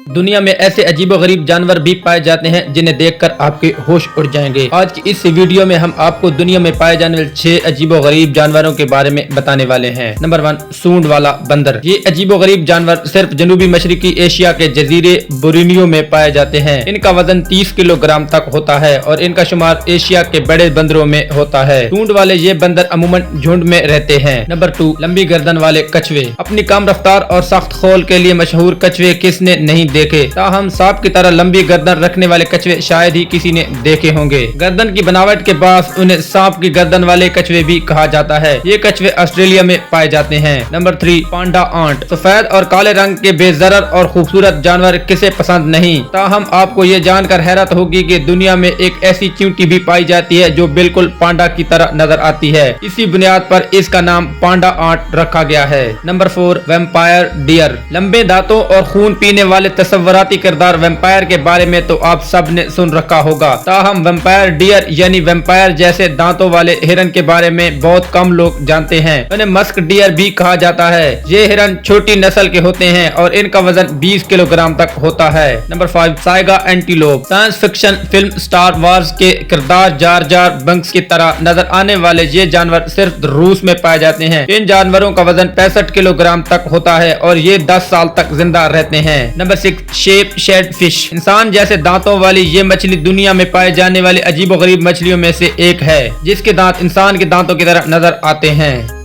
दुनिया में ऐसे अजीबोगरीब जानवर भी पाए जाते हैं जिन्हें देखकर आपके होश उड़ जाएंगे। आज की इस वीडियो में हम आपको दुनिया में पाए जाने वाले 6 अजीबोगरीब जानवरों के बारे में बताने वाले हैं। नंबर 1, सूंड वाला बंदर। ये अजीबोगरीब जानवर सिर्फ जनूबी मशरकी एशिया के जजीरे बोर्नियो में पाए जाते हैं। इनका वजन 30 किलोग्राम तक होता है और इनका शुमार एशिया के बड़े बंदरों में होता है। सूंड वाले ये बंदर अमूमन झुंड में रहते हैं। नंबर 2, लंबी गर्दन वाले कछुए। अपनी कम रफ्तार और सख्त खोल के लिए मशहूर कछुए किसने नहीं देखे, ताहम सांप की तरह लंबी गर्दन रखने वाले कछुए शायद ही किसी ने देखे होंगे। गर्दन की बनावट के बाद उन्हें सांप की गर्दन वाले कछुए भी कहा जाता है। ये कछुए ऑस्ट्रेलिया में पाए जाते हैं। नंबर 3, पांडा आंट। सफेद और काले रंग के बेजरर और खूबसूरत जानवर किसे पसंद नहीं, ताहम आपको ये जानकर हैरत होगी कि दुनिया में एक ऐसी चींटी भी पाई जाती है जो बिल्कुल पांडा की तरह नजर आती है। इसी बुनियाद पर इसका नाम पांडा आंट रखा गया है। Number 4, vampire deer. लंबे दांतों और खून पीने वाले तस्वराती किरदार वैम्पायर के बारे में तो आप सब ने सुन रखा होगा, ताहम वैम्पायर डियर यानी वैम्पायर जैसे दांतों वाले हिरन के बारे में बहुत कम लोग जानते हैं। उन्हें मस्क डियर भी कहा जाता है। ये हिरन छोटी नस्ल के होते हैं और इनका वजन 20 किलोग्राम तक होता है। Number 5, Saiga antelope. Science fiction film star wars के किरदार जार जार बंक्स की तरह नजर आने वाले ये जानवर सिर्फ रूस में पाए जाते हैं। इन जानवरों का वजन 65 किलोग्राम तक होता है और ये 10 साल तक जिंदा रहते हैं। Number 6, sheepshead fish. इंसान जैसे दांतों वाली ये मछली दुनिया में पाए जाने वाली अजीबोगरीब मछलियों में से एक है, जिसके दांत इंसान के दांतों की तरह नजर आते हैं।